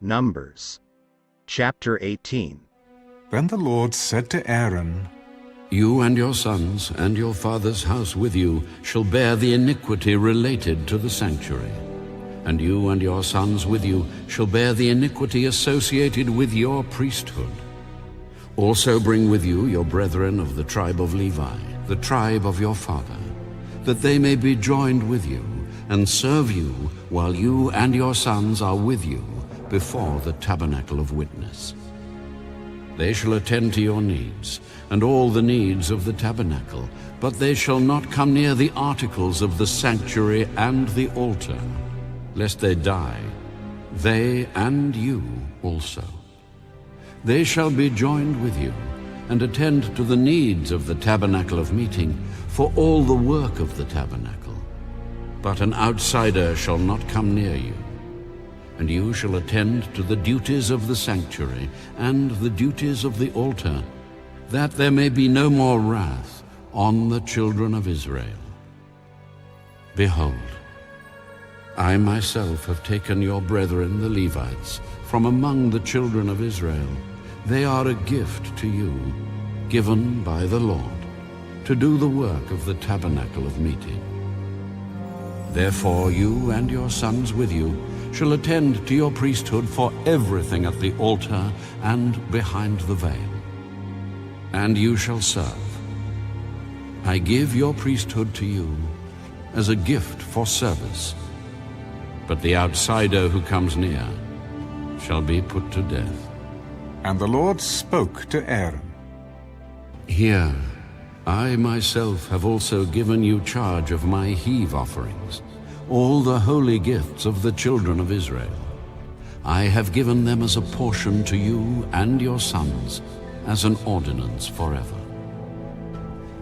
Numbers, chapter 18. Then the Lord said to Aaron, You and your sons and your father's house with you shall bear the iniquity related to the sanctuary. And you and your sons with you shall bear the iniquity associated with your priesthood. Also bring with you your brethren of the tribe of Levi, the tribe of your father, that they may be joined with you and serve you while you and your sons are with you before the tabernacle of witness. They shall attend to your needs and all the needs of the tabernacle, but they shall not come near the articles of the sanctuary and the altar, lest they die, they and you also. They shall be joined with you and attend to the needs of the tabernacle of meeting for all the work of the tabernacle. But an outsider shall not come near you. And you shall attend to the duties of the sanctuary and the duties of the altar, that there may be no more wrath on the children of Israel. Behold, I myself have taken your brethren the Levites from among the children of Israel. They are a gift to you, given by the Lord, to do the work of the tabernacle of meeting. Therefore you and your sons with you shall attend to your priesthood for everything at the altar and behind the veil. And you shall serve. I give your priesthood to you as a gift for service. But the outsider who comes near shall be put to death. And the Lord spoke to Aaron, Here, I myself have also given you charge of my heave offerings, all the holy gifts of the children of Israel. I have given them as a portion to you and your sons, as an ordinance forever.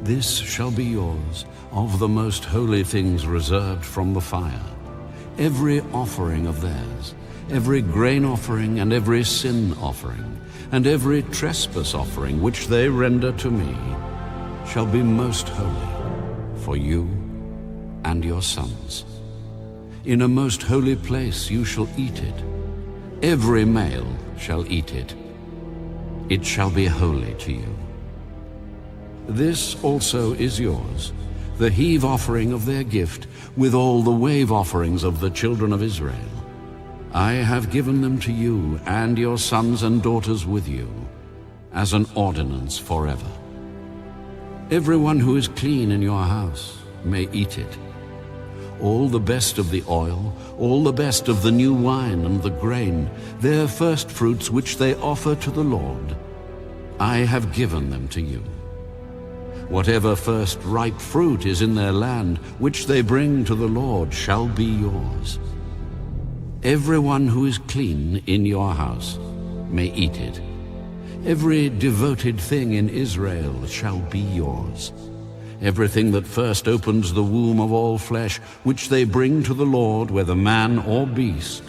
This shall be yours of the most holy things reserved from the fire, every offering of theirs, every grain offering and every sin offering, and every trespass offering which they render to me, shall be most holy for you and your sons. In a most holy place you shall eat it. Every male shall eat it. It shall be holy to you. This also is yours, the heave offering of their gift, with all the wave offerings of the children of Israel. I have given them to you and your sons and daughters with you, as an ordinance forever. Everyone who is clean in your house may eat it. All the best of the oil, all the best of the new wine and the grain, their first fruits which they offer to the Lord, I have given them to you. Whatever first ripe fruit is in their land, which they bring to the Lord, shall be yours. Everyone who is clean in your house may eat it. Every devoted thing in Israel shall be yours. Everything that first opens the womb of all flesh, which they bring to the Lord, whether man or beast,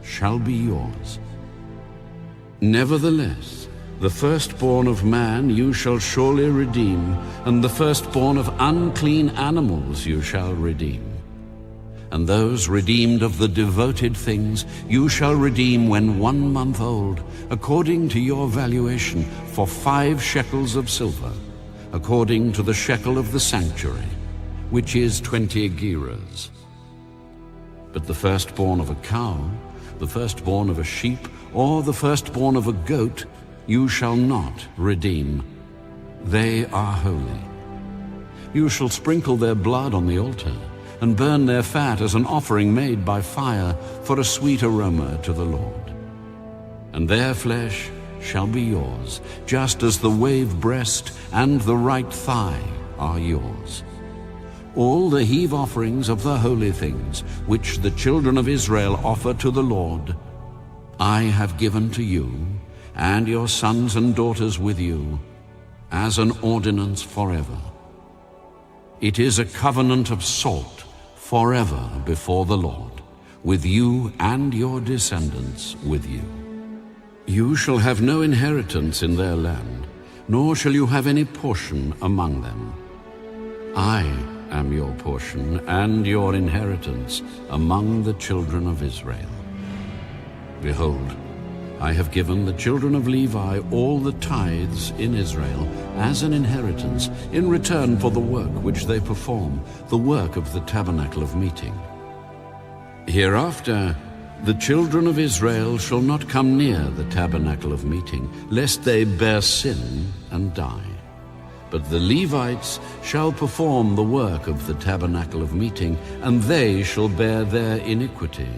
shall be yours. Nevertheless, the firstborn of man you shall surely redeem, and the firstborn of unclean animals you shall redeem. And those redeemed of the devoted things you shall redeem when 1 month old, according to your valuation, for 5 shekels of silver, according to the shekel of the sanctuary, which is 20 gerahs. But the firstborn of a cow, the firstborn of a sheep, or the firstborn of a goat, you shall not redeem. They are holy. You shall sprinkle their blood on the altar, and burn their fat as an offering made by fire for a sweet aroma to the Lord. And their flesh shall be yours, just as the wave breast and the right thigh are yours. All the heave offerings of the holy things, which the children of Israel offer to the Lord, I have given to you, and your sons and daughters with you, as an ordinance forever. It is a covenant of salt forever before the Lord, with you and your descendants with you. You shall have no inheritance in their land, nor shall you have any portion among them. I am your portion and your inheritance among the children of Israel. Behold, I have given the children of Levi all the tithes in Israel as an inheritance in return for the work which they perform, the work of the tabernacle of meeting. Hereafter the children of Israel shall not come near the tabernacle of meeting, lest they bear sin and die. But the Levites shall perform the work of the tabernacle of meeting, and they shall bear their iniquity.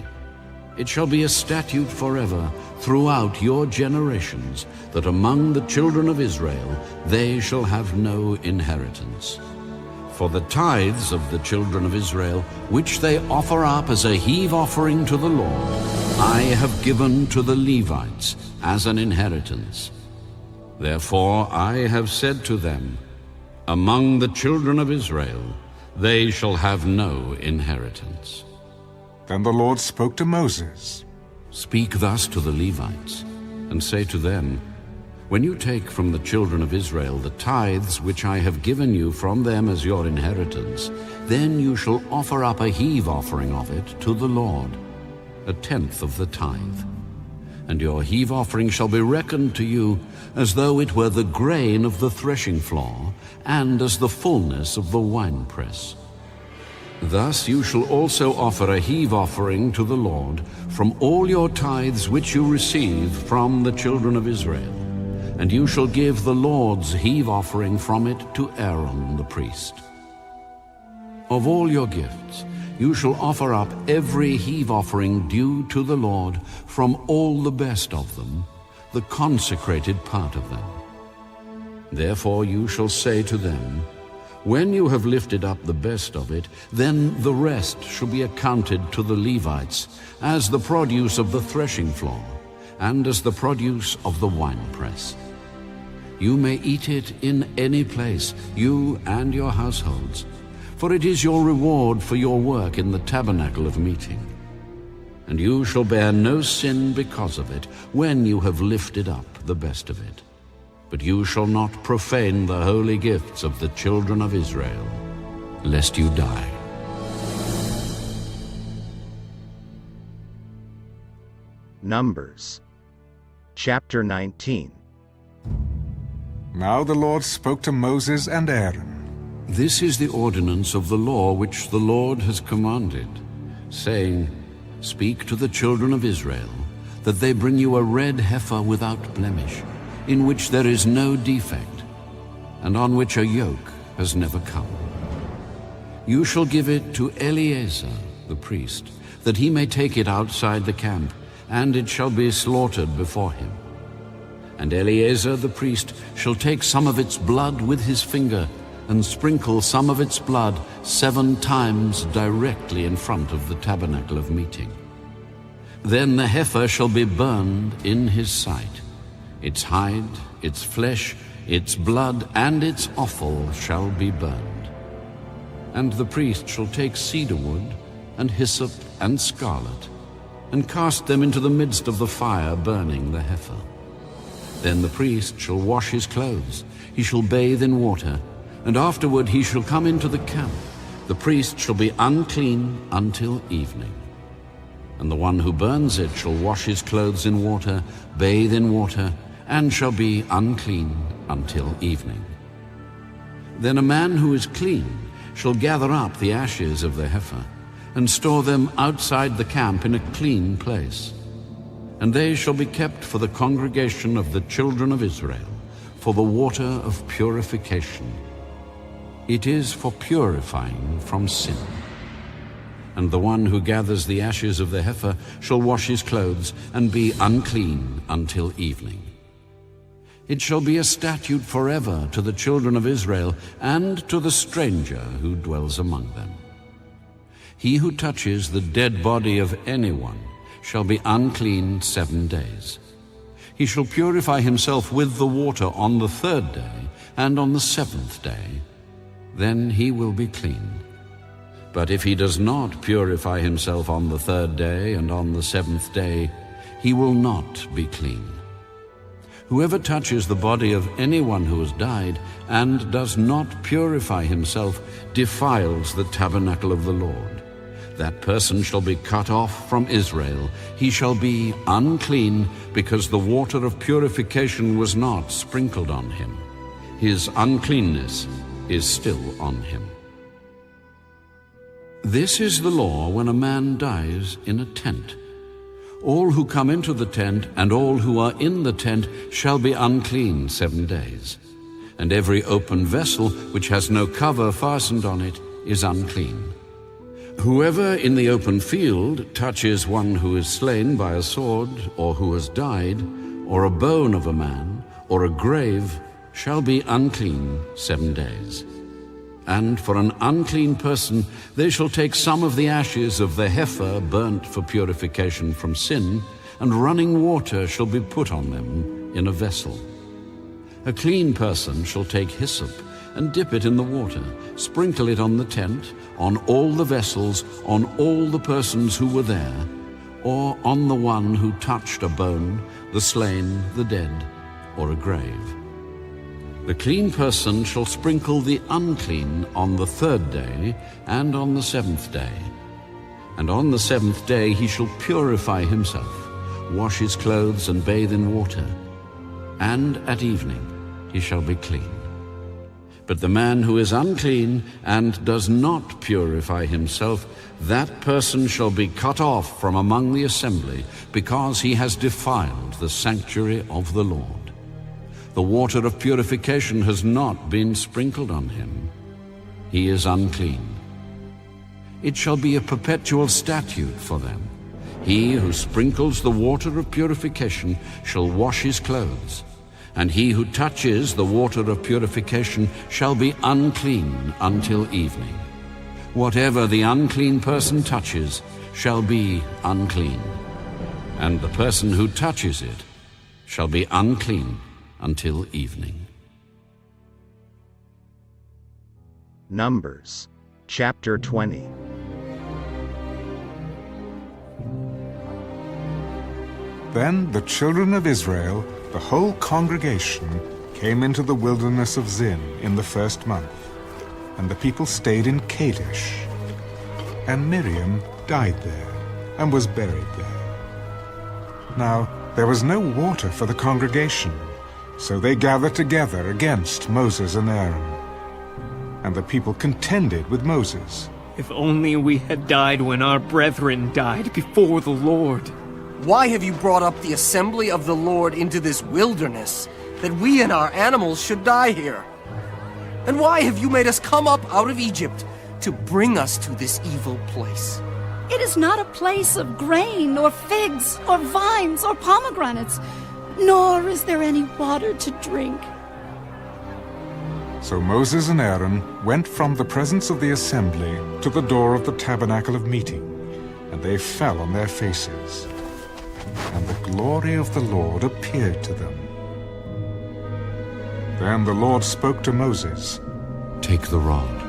It shall be a statute forever throughout your generations, that among the children of Israel they shall have no inheritance. For the tithes of the children of Israel, which they offer up as a heave offering to the Lord, I have given to the Levites as an inheritance. Therefore I have said to them, among the children of Israel they shall have no inheritance. Then the Lord spoke to Moses. Speak thus to the Levites, and say to them, when you take from the children of Israel the tithes which I have given you from them as your inheritance, then you shall offer up a heave offering of it to the Lord, 1/10 of the tithe. And your heave offering shall be reckoned to you as though it were the grain of the threshing floor, and as the fullness of the winepress. Thus you shall also offer a heave offering to the Lord from all your tithes which you receive from the children of Israel. And you shall give the Lord's heave offering from it to Aaron the priest. Of all your gifts you shall offer up every heave offering due to the Lord from all the best of them, the consecrated part of them. Therefore you shall say to them, when you have lifted up the best of it, then the rest shall be accounted to the Levites as the produce of the threshing floor, and as the produce of the winepress. You may eat it in any place, you and your households, for it is your reward for your work in the tabernacle of meeting. And you shall bear no sin because of it, when you have lifted up the best of it. But you shall not profane the holy gifts of the children of Israel, lest you die. Numbers chapter 19. Now the Lord spoke to Moses and Aaron. This is the ordinance of the law which the Lord has commanded, saying, speak to the children of Israel, that they bring you a red heifer without blemish, in which there is no defect, and on which a yoke has never come. You shall give it to Eleazar the priest, that he may take it outside the camp, and it shall be slaughtered before him. And Eleazar the priest shall take some of its blood with his finger, and sprinkle some of its blood 7 times directly in front of the tabernacle of meeting. Then the heifer shall be burned in his sight. Its hide, its flesh, its blood, and its offal shall be burned. And the priest shall take cedar wood, and hyssop, and scarlet, and cast them into the midst of the fire burning the heifer. Then the priest shall wash his clothes, he shall bathe in water, and afterward he shall come into the camp. The priest shall be unclean until evening. And the one who burns it shall wash his clothes in water, bathe in water, and shall be unclean until evening. Then a man who is clean shall gather up the ashes of the heifer, and store them outside the camp in a clean place. And they shall be kept for the congregation of the children of Israel, for the water of purification. It is for purifying from sin. And the one who gathers the ashes of the heifer shall wash his clothes, and be unclean until evening. It shall be a statute forever to the children of Israel, and to the stranger who dwells among them. He who touches the dead body of anyone shall be unclean 7 days. He shall purify himself with the water on the 3rd day, and on the 7th day. Then he will be clean. But if he does not purify himself on the 3rd day and on the 7th day, he will not be clean. Whoever touches the body of anyone who has died and does not purify himself defiles the tabernacle of the Lord. that person shall be cut off from Israel. He shall be unclean, because the water of purification was not sprinkled on him. His uncleanness is still on him. This is the law when a man dies in a tent. All who come into the tent and all who are in the tent shall be unclean 7 days. And every open vessel which has no cover fastened on it is unclean. Whoever in the open field touches one who is slain by a sword, or who has died, or a bone of a man, or a grave, shall be unclean 7 days. And for an unclean person they shall take some of the ashes of the heifer burnt for purification from sin, and running water shall be put on them in a vessel. A clean person shall take hyssop and dip it in the water, sprinkle it on the tent, on all the vessels, on all the persons who were there, or on the one who touched a bone, the slain, the dead, or a grave. The clean person shall sprinkle the unclean on the 3rd day and on the 7th day. And on the 7th day he shall purify himself, wash his clothes and bathe in water, and at evening he shall be clean. But the man who is unclean and does not purify himself, that person shall be cut off from among the assembly, because he has defiled the sanctuary of the Lord. The water of purification has not been sprinkled on him. He is unclean. It shall be a perpetual statute for them. He who sprinkles the water of purification shall wash his clothes, and he who touches the water of purification shall be unclean until evening. Whatever the unclean person touches shall be unclean, and the person who touches it shall be unclean until evening. Numbers, chapter 20. Then the children of Israel, the whole congregation, came into the wilderness of Zin in the 1st month, and the people stayed in Kadesh. And Miriam died there, and was buried there. Now there was no water for the congregation, so they gathered together against Moses and Aaron. And the people contended with Moses. If only we had died when our brethren died before the Lord. Why have you brought up the assembly of the Lord into this wilderness, that we and our animals should die here? And why have you made us come up out of Egypt to bring us to this evil place? It is not a place of grain, or figs, or vines, or pomegranates, nor is there any water to drink. So Moses and Aaron went from the presence of the assembly to the door of the tabernacle of meeting, and they fell on their faces. And the glory of the Lord appeared to them. Then the Lord spoke to Moses. Take the rod.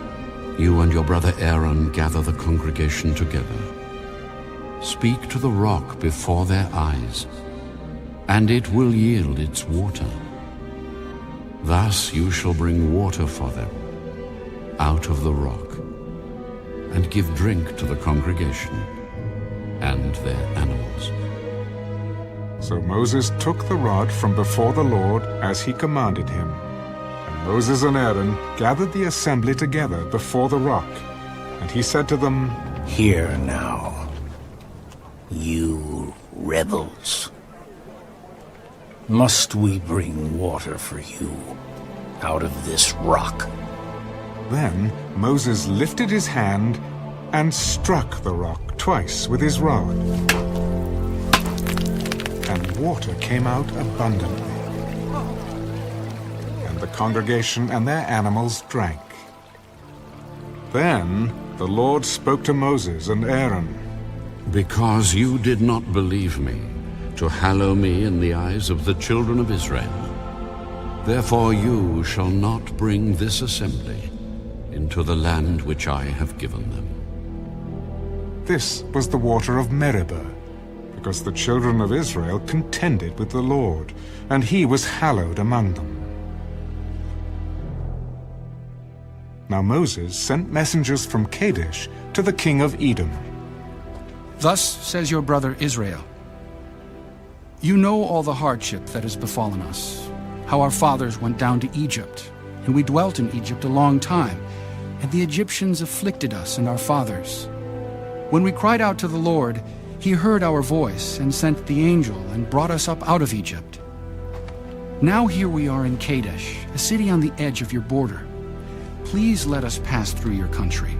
You and your brother Aaron gather the congregation together. Speak to the rock before their eyes, and it will yield its water. Thus you shall bring water for them out of the rock, and give drink to the congregation and their animals. So Moses took the rod from before the Lord as he commanded him. And Moses and Aaron gathered the assembly together before the rock. And he said to them, Hear now, you rebels. Must we bring water for you out of this rock? Then Moses lifted his hand and struck the rock twice with his rod. And water came out abundantly. And the congregation and their animals drank. Then the Lord spoke to Moses and Aaron. Because you did not believe me, to hallow me in the eyes of the children of Israel, therefore you shall not bring this assembly into the land which I have given them. This was the water of Meribah, because the children of Israel contended with the Lord, and he was hallowed among them. Now Moses sent messengers from Kadesh to the king of Edom, Thus says your brother Israel, you know all the hardship that has befallen us, how our fathers went down to Egypt, and we dwelt in Egypt a long time, and the Egyptians afflicted us and our fathers. When we cried out to the Lord, he heard our voice and sent the angel and brought us up out of Egypt. Now here we are in Kadesh, a city on the edge of your border. Please let us pass through your country.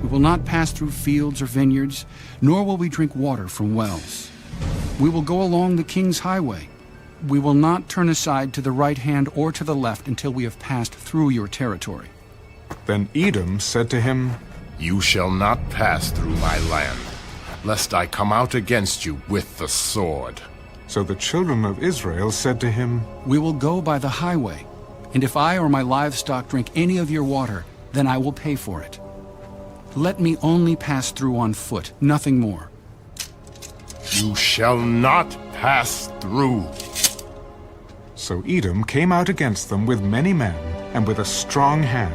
We will not pass through fields or vineyards, nor will we drink water from wells. We will go along the king's highway. We will not turn aside to the right hand or to the left until we have passed through your territory. Then Edom said to him, You shall not pass through my land, lest I come out against you with the sword. So the children of Israel said to him, We will go by the highway, and if I or my livestock drink any of your water, then I will pay for it. Let me only pass through on foot, nothing more. You shall not pass through. So Edom came out against them with many men and with a strong hand.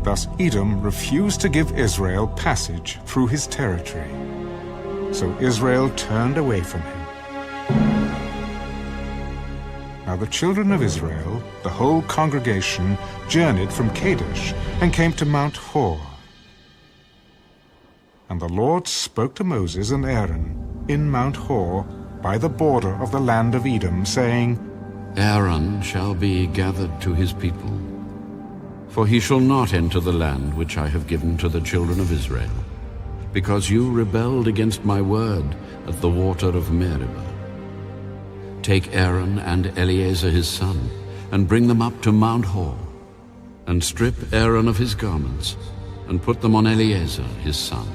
Thus Edom refused to give Israel passage through his territory. So Israel turned away from him. Now the children of Israel, the whole congregation, journeyed from Kadesh and came to Mount Hor. And the Lord spoke to Moses and Aaron in Mount Hor by the border of the land of Edom, saying, Aaron shall be gathered to his people, for he shall not enter the land which I have given to the children of Israel, because you rebelled against my word at the water of Meribah. Take Aaron and Eleazar his son, and bring them up to Mount Hor, and strip Aaron of his garments, and put them on Eleazar his son.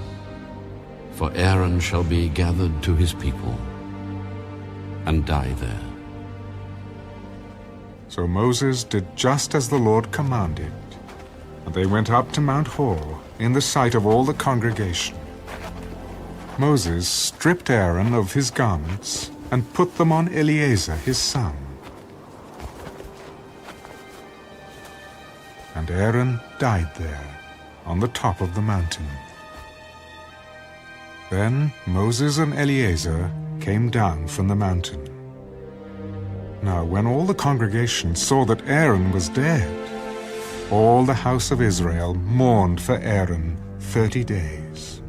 For Aaron shall be gathered to his people, and die there. So Moses did just as the Lord commanded, and they went up to Mount Hor in the sight of all the congregation. Moses stripped Aaron of his garments and put them on Eleazar his son. And Aaron died there on the top of the mountain. Then Moses and Eleazar came down from the mountain. Now when all the congregation saw that Aaron was dead, all the house of Israel mourned for Aaron 30 days.